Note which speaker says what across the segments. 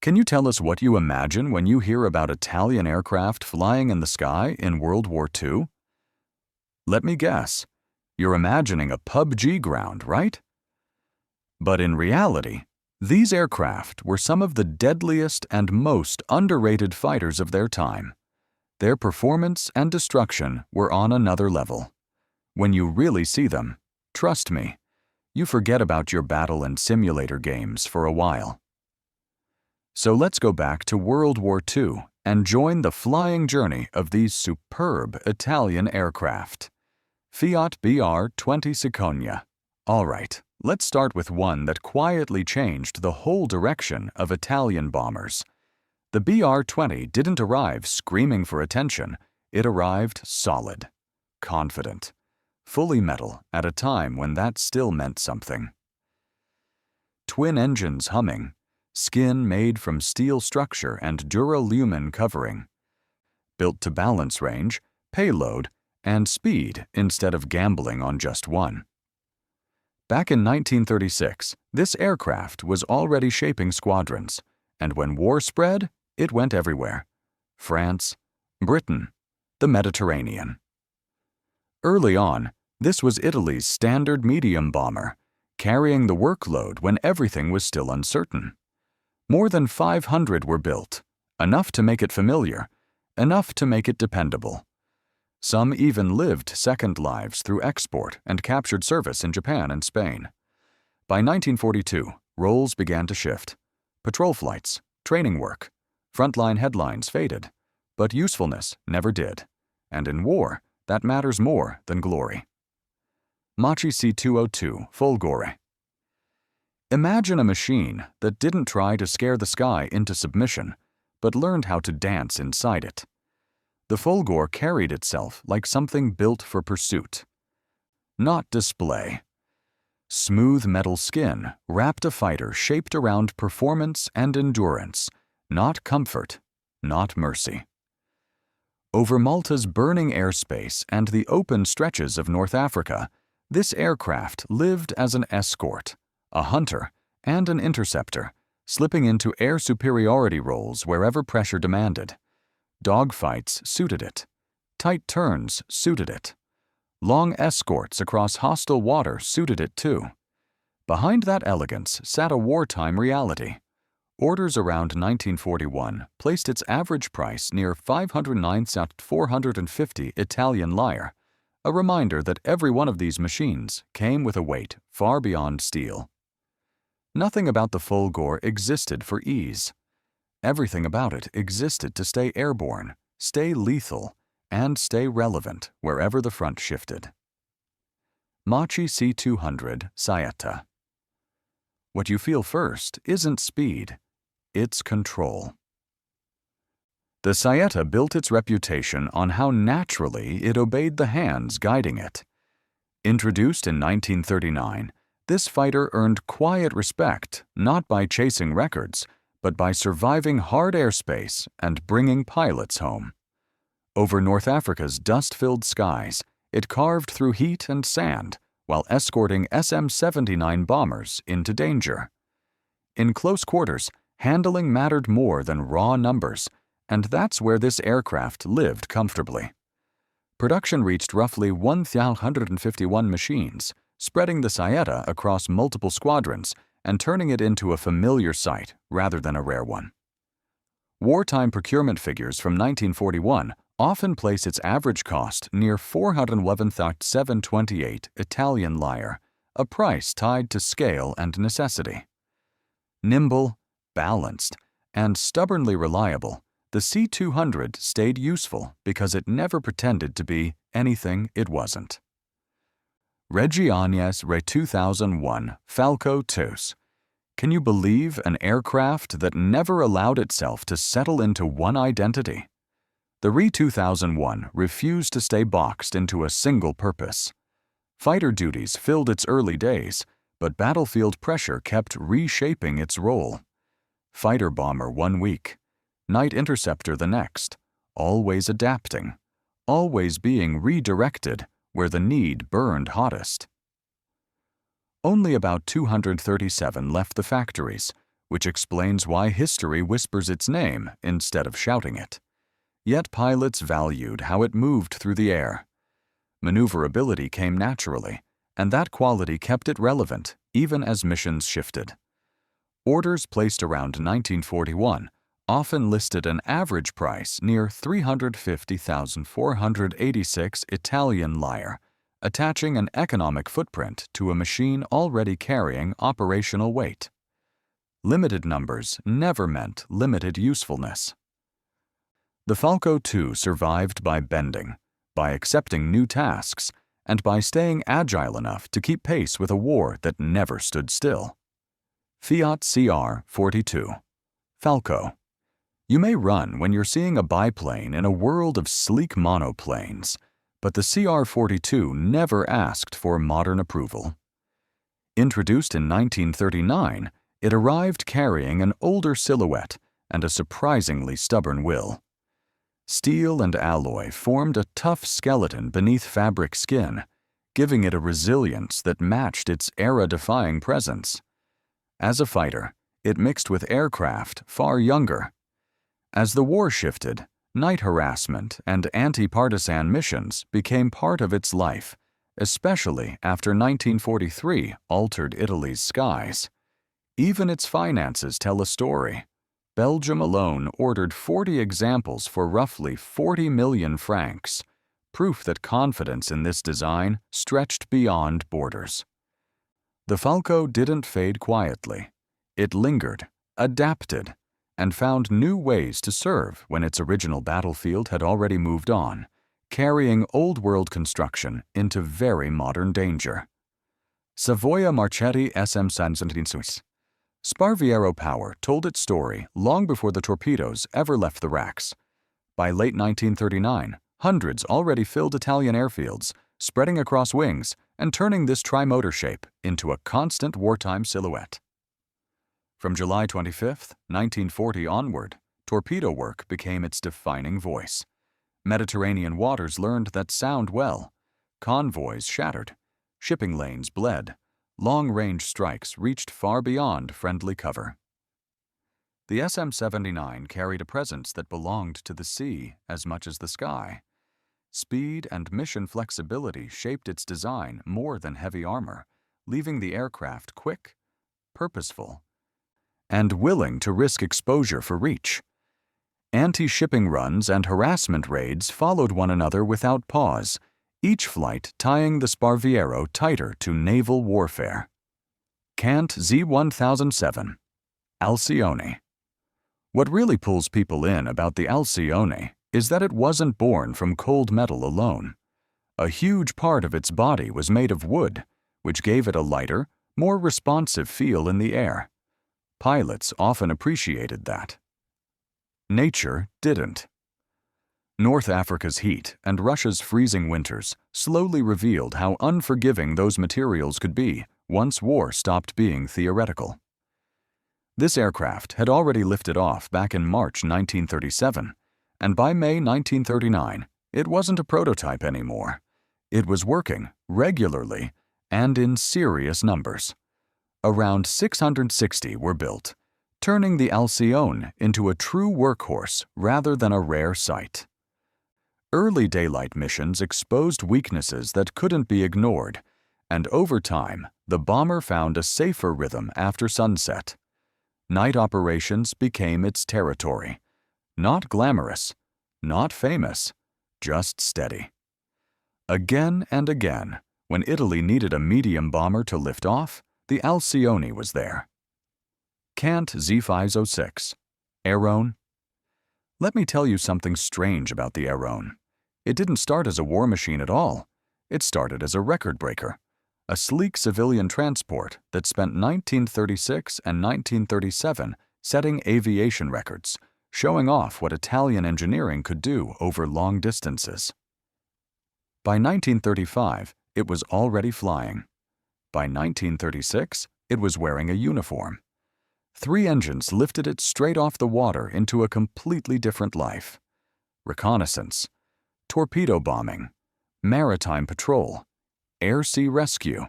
Speaker 1: Can you tell us what you imagine when you hear about Italian aircraft flying in the sky in World War II? Let me guess. You're imagining a PUBG ground, right? But in reality, these aircraft were some of the deadliest and most underrated fighters of their time. Their performance and destruction were on another level. When you really see them, trust me, you forget about your battle and simulator games for a while. So let's go back to World War II and join the flying journey of these superb Italian aircraft. Fiat BR-20 Cicogna. All right, let's start with one that quietly changed the whole direction of Italian bombers. The BR-20 didn't arrive screaming for attention. It arrived solid, confident, fully metal at a time when that still meant something. Twin engines humming, skin made from steel structure and duralumin covering. Built to balance range, payload, and speed instead of gambling on just one. Back in 1936, this aircraft was already shaping squadrons, and when war spread, it went everywhere. France, Britain, the Mediterranean. Early on, this was Italy's standard medium bomber, carrying the workload when everything was still uncertain. More than 500 were built, enough to make it familiar, enough to make it dependable. Some even lived second lives through export and captured service in Japan and Spain. By 1942, roles began to shift. Patrol flights, training work, frontline headlines faded, but usefulness never did. And in war, that matters more than glory. Macchi C-202 Folgore. Imagine a machine that didn't try to scare the sky into submission, but learned how to dance inside it. The Folgore carried itself like something built for pursuit, not display. Smooth metal skin wrapped a fighter shaped around performance and endurance, not comfort, not mercy. Over Malta's burning airspace and the open stretches of North Africa, this aircraft lived as an escort, a hunter, and an interceptor, slipping into air superiority roles wherever pressure demanded. Dogfights suited it. Tight turns suited it. Long escorts across hostile water suited it too. Behind that elegance sat a wartime reality. Orders around 1941 placed its average price near 509,450 Italian lire, a reminder that every one of these machines came with a weight far beyond steel. Nothing about the Folgore existed for ease. Everything about it existed to stay airborne, stay lethal, and stay relevant wherever the front shifted. Macchi C-200 Saetta. What you feel first isn't speed, it's control. The Saetta built its reputation on how naturally it obeyed the hands guiding it. Introduced in 1939, this fighter earned quiet respect not by chasing records, but by surviving hard airspace and bringing pilots home. Over North Africa's dust-filled skies, it carved through heat and sand while escorting SM-79 bombers into danger. In close quarters, handling mattered more than raw numbers, and that's where this aircraft lived comfortably. Production reached roughly 1,151 machines, spreading the Saetta across multiple squadrons and turning it into a familiar sight rather than a rare one. Wartime procurement figures from 1941 often place its average cost near 411,728 Italian lire, a price tied to scale and necessity. Nimble, balanced, and stubbornly reliable, the C-200 stayed useful because it never pretended to be anything it wasn't. Reggiane's Re 2001 Falco TUS. Can you believe an aircraft that never allowed itself to settle into one identity? The Re 2001 refused to stay boxed into a single purpose. Fighter duties filled its early days, but battlefield pressure kept reshaping its role. Fighter bomber 1 week, night interceptor the next, always adapting, always being redirected where the need burned hottest. Only about 237 left the factories, which explains why history whispers its name instead of shouting it. Yet pilots valued how it moved through the air. Maneuverability came naturally, and that quality kept it relevant even as missions shifted. Orders placed around 1941 often listed an average price near 350,486 Italian lire, attaching an economic footprint to a machine already carrying operational weight. Limited numbers never meant limited usefulness. The Falco II survived by bending, by accepting new tasks, and by staying agile enough to keep pace with a war that never stood still. Fiat CR-42. Falco. You may run when you're seeing a biplane in a world of sleek monoplanes, but the CR-42 never asked for modern approval. Introduced in 1939, it arrived carrying an older silhouette and a surprisingly stubborn will. Steel and alloy formed a tough skeleton beneath fabric skin, giving it a resilience that matched its era-defying presence. As a fighter, it mixed with aircraft far younger. As the war shifted, night harassment and anti-partisan missions became part of its life, especially after 1943 altered Italy's skies. Even its finances tell a story. Belgium alone ordered 40 examples for roughly 40 million francs, proof that confidence in this design stretched beyond borders. The Falco didn't fade quietly. It lingered, adapted, and found new ways to serve when its original battlefield had already moved on, carrying old-world construction into very modern danger. Savoia Marchetti SM-176. Sparviero power told its story long before the torpedoes ever left the racks. By late 1939, hundreds already filled Italian airfields, spreading across wings and turning this tri-motor shape into a constant wartime silhouette. From July 25, 1940 onward, torpedo work became its defining voice. Mediterranean waters learned that sound well. Convoys shattered. Shipping lanes bled. Long-range strikes reached far beyond friendly cover. The SM-79 carried a presence that belonged to the sea as much as the sky. Speed and mission flexibility shaped its design more than heavy armor, leaving the aircraft quick, purposeful, and willing to risk exposure for reach. Anti-shipping runs and harassment raids followed one another without pause, each flight tying the Sparviero tighter to naval warfare. Cant Z1007. Alcione. What really pulls people in about the Alcione is that it wasn't born from cold metal alone. A huge part of its body was made of wood, which gave it a lighter, more responsive feel in the air. Pilots often appreciated that. Nature didn't. North Africa's heat and Russia's freezing winters slowly revealed how unforgiving those materials could be once war stopped being theoretical. This aircraft had already lifted off back in March 1937, and by May 1939, it wasn't a prototype anymore. It was working regularly and in serious numbers. Around 660 were built, turning the Alcione into a true workhorse rather than a rare sight. Early daylight missions exposed weaknesses that couldn't be ignored, and over time, the bomber found a safer rhythm after sunset. Night operations became its territory. Not glamorous, not famous, just steady. Again and again, when Italy needed a medium bomber to lift off, the Alcione was there. Cant Z506. Airone. Let me tell you something strange about the Airone. It didn't start as a war machine at all. It started as a record breaker, a sleek civilian transport that spent 1936 and 1937 setting aviation records, showing off what Italian engineering could do over long distances. By 1935, it was already flying. By 1936, it was wearing a uniform. 3 engines lifted it straight off the water into a completely different life. Reconnaissance, torpedo bombing, maritime patrol, air-sea rescue.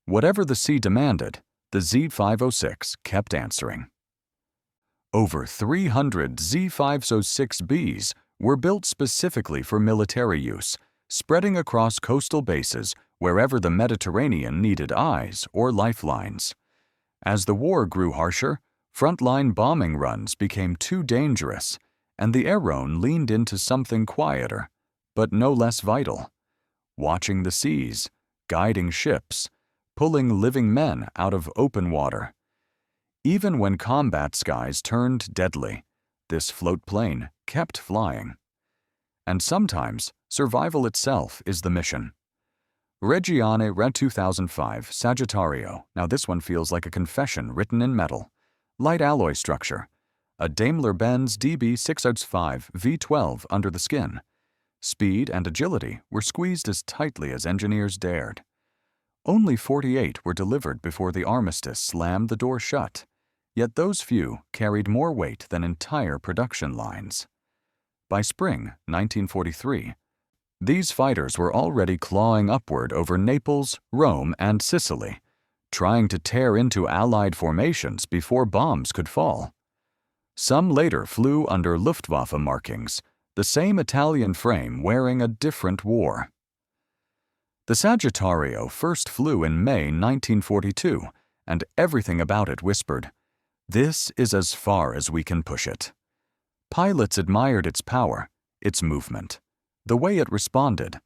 Speaker 1: Whatever the sea demanded, the Z506 kept answering. Over 300 Z-506Bs were built specifically for military use, spreading across coastal bases wherever the Mediterranean needed eyes or lifelines. As the war grew harsher, frontline bombing runs became too dangerous, and the Airone leaned into something quieter, but no less vital: watching the seas, guiding ships, pulling living men out of open water. Even when combat skies turned deadly, this float plane kept flying. And sometimes, survival itself is the mission. Reggiane Red 2005 Sagittario. Now this one feels like a confession written in metal. Light alloy structure. A Daimler-Benz DB605 V12 under the skin. Speed and agility were squeezed as tightly as engineers dared. Only 48 were delivered before the armistice slammed the door shut, yet those few carried more weight than entire production lines. By spring 1943, these fighters were already clawing upward over Naples, Rome, and Sicily, trying to tear into Allied formations before bombs could fall. Some later flew under Luftwaffe markings, the same Italian frame wearing a different war. The Sagittario first flew in May 1942, and everything about it whispered, "This is as far as we can push it." Pilots admired its power, its movement, the way it responded,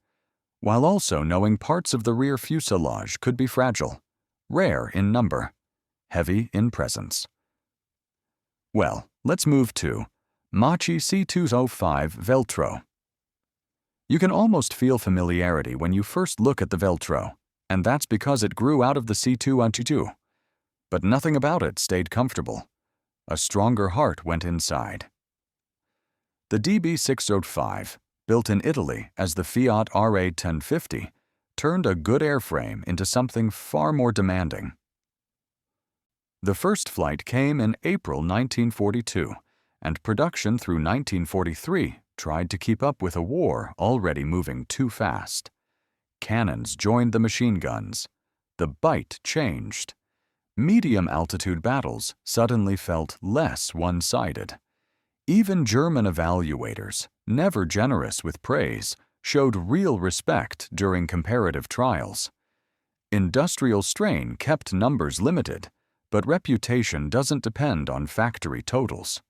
Speaker 1: while also knowing parts of the rear fuselage could be fragile, rare in number, heavy in presence. Well, let's move to Macchi C205 Veltro. You can almost feel familiarity when you first look at the Veltro, and that's because it grew out of the C212. But nothing about it stayed comfortable. A stronger heart went inside. The DB605, built in Italy as the Fiat RA1050, turned a good airframe into something far more demanding. The first flight came in April 1942, and production through 1943 tried to keep up with a war already moving too fast. Cannons joined the machine guns. The bite changed. Medium-altitude battles suddenly felt less one-sided. Even German evaluators, never generous with praise, showed real respect during comparative trials. Industrial strain kept numbers limited, but reputation doesn't depend on factory totals.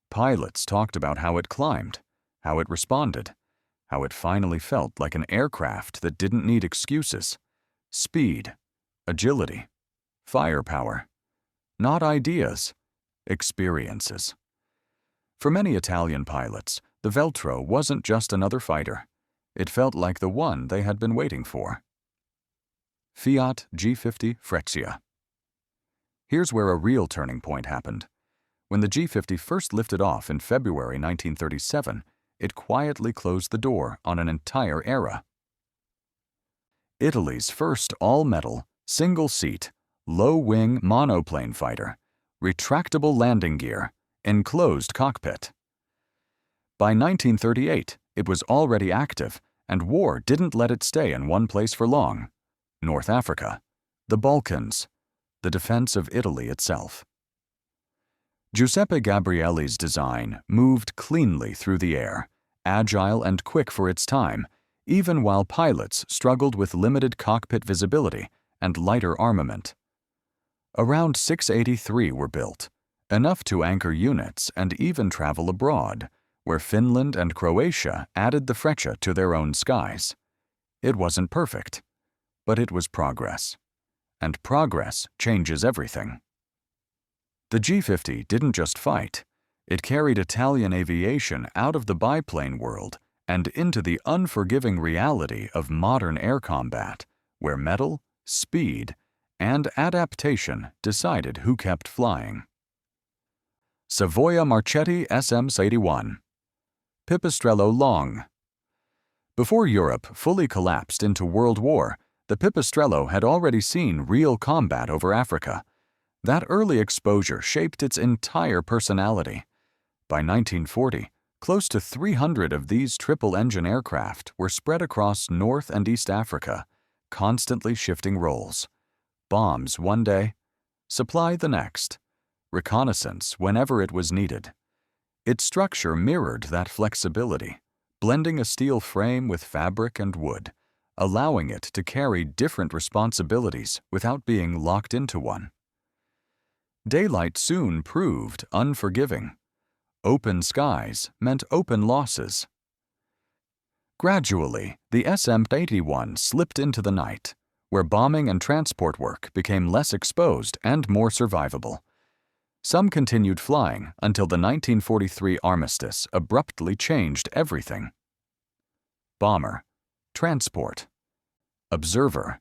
Speaker 1: Pilots talked about how it climbed, how it responded, how it finally felt like an aircraft that didn't need excuses. Speed, agility, firepower. Not ideas, experiences. For many Italian pilots, the Veltro wasn't just another fighter. It felt like the one they had been waiting for. Fiat G50 Freccia. Here's where a real turning point happened. When the G50 first lifted off in February 1937, it quietly closed the door on an entire era. Italy's first all-metal, single-seat, low-wing monoplane fighter, retractable landing gear, enclosed cockpit. By 1938, it was already active, and war didn't let it stay in one place for long. North Africa, the Balkans, the defense of Italy itself. Giuseppe Gabrielli's design moved cleanly through the air, agile and quick for its time, even while pilots struggled with limited cockpit visibility and lighter armament. Around 683 were built, enough to anchor units and even travel abroad, where Finland and Croatia added the Freccia to their own skies. It wasn't perfect, but it was progress. And progress changes everything. The G50 didn't just fight. It carried Italian aviation out of the biplane world and into the unforgiving reality of modern air combat, where metal, speed, and adaptation decided who kept flying. Savoia Marchetti SM-81. Pipistrello Long. Before Europe fully collapsed into World War, the Pipistrello had already seen real combat over Africa. That early exposure shaped its entire personality. By 1940, close to 300 of these triple-engine aircraft were spread across North and East Africa, constantly shifting roles. Bombs one day, supply the next, reconnaissance whenever it was needed. Its structure mirrored that flexibility, blending a steel frame with fabric and wood, allowing it to carry different responsibilities without being locked into one. Daylight soon proved unforgiving. Open skies meant open losses. Gradually, the SM-81 slipped into the night, where bombing and transport work became less exposed and more survivable. Some continued flying until the 1943 armistice abruptly changed everything. Bomber, transport, observer.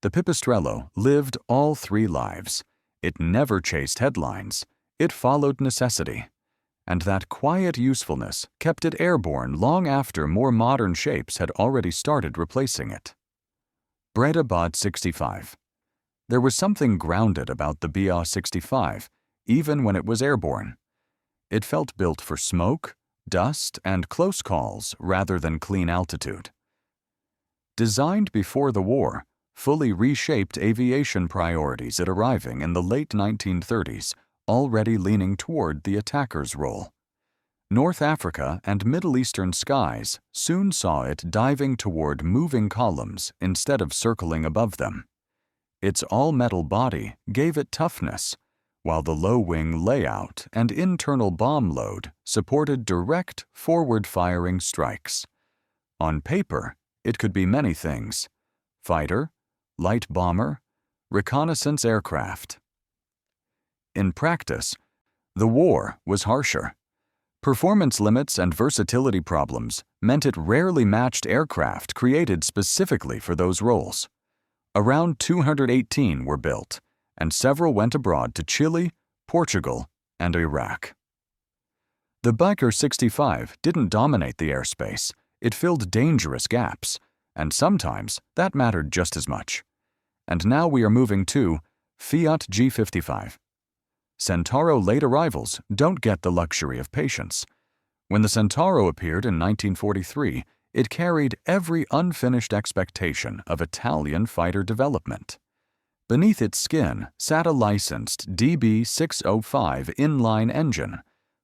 Speaker 1: The Pipistrello lived all three lives. It never chased headlines. It followed necessity. And that quiet usefulness kept it airborne long after more modern shapes had already started replacing it. Breidabad 65. There was something grounded about the BA 65, even when it was airborne. It felt built for smoke, dust, and close calls rather than clean altitude. Designed before the war, fully reshaped aviation priorities at arriving in the late 1930s, already leaning toward the attacker's role. North Africa and Middle Eastern skies soon saw it diving toward moving columns instead of circling above them. Its all-metal body gave it toughness, while the low-wing layout and internal bomb load supported direct, forward-firing strikes. On paper, it could be many things: fighter, light bomber, reconnaissance aircraft. In practice, the war was harsher. Performance limits and versatility problems meant it rarely matched aircraft created specifically for those roles. Around 218 were built, and several went abroad to Chile, Portugal, and Iraq. The Baykar 65 didn't dominate the airspace. It filled dangerous gaps, and sometimes that mattered just as much. And now we are moving to Fiat G55. Centauro late arrivals don't get the luxury of patience. When the Centauro appeared in 1943, it carried every unfinished expectation of Italian fighter development. Beneath its skin sat a licensed DB605 inline engine,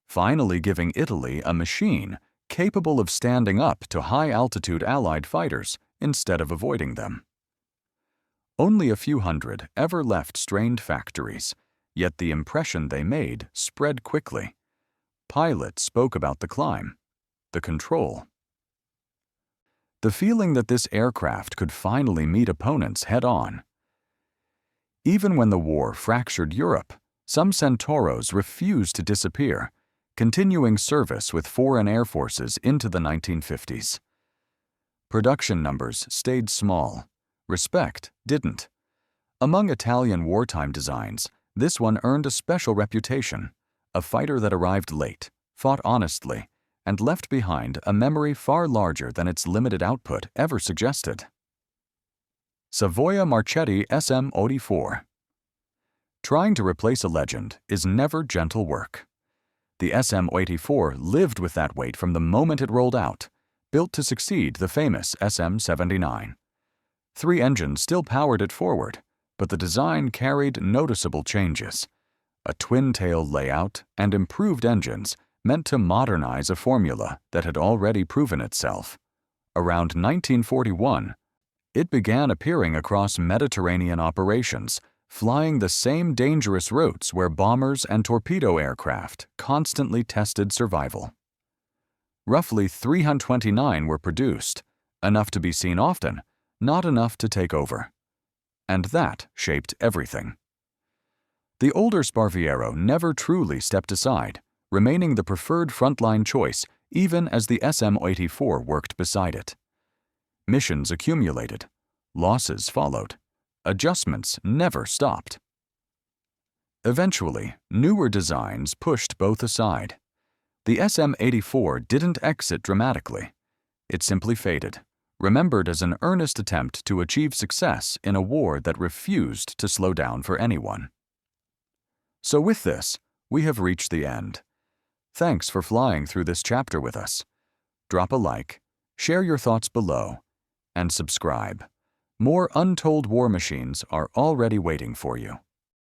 Speaker 1: finally giving Italy a machine capable of standing up to high-altitude Allied fighters instead of avoiding them. Only a few hundred ever left strained factories, yet the impression they made spread quickly. Pilots spoke about the climb, the control. The feeling that this aircraft could finally meet opponents head-on. Even when the war fractured Europe, some Centauros refused to disappear, continuing service with foreign air forces into the 1950s. Production numbers stayed small. Respect didn't. Among Italian wartime designs, this one earned a special reputation: a fighter that arrived late, fought honestly, and left behind a memory far larger than its limited output ever suggested. Savoia Marchetti SM-84. Trying to replace a legend is never gentle work. The SM-84 lived with that weight from the moment it rolled out, built to succeed the famous SM-79. 3 engines still powered it forward, but the design carried noticeable changes. A twin-tail layout and improved engines meant to modernize a formula that had already proven itself. Around 1941, it began appearing across Mediterranean operations, flying the same dangerous routes where bombers and torpedo aircraft constantly tested survival. Roughly 329 were produced, enough to be seen often, not enough to take over. And that shaped everything. The older Sparviero never truly stepped aside, remaining the preferred frontline choice even as the SM-84 worked beside it. Missions accumulated. Losses followed. Adjustments never stopped. Eventually, newer designs pushed both aside. The SM-84 didn't exit dramatically. It simply faded, remembered as an earnest attempt to achieve success in a war that refused to slow down for anyone. So with this, we have reached the end. Thanks for flying through this chapter with us. Drop a like, share your thoughts below, and subscribe. More untold war machines are already waiting for you.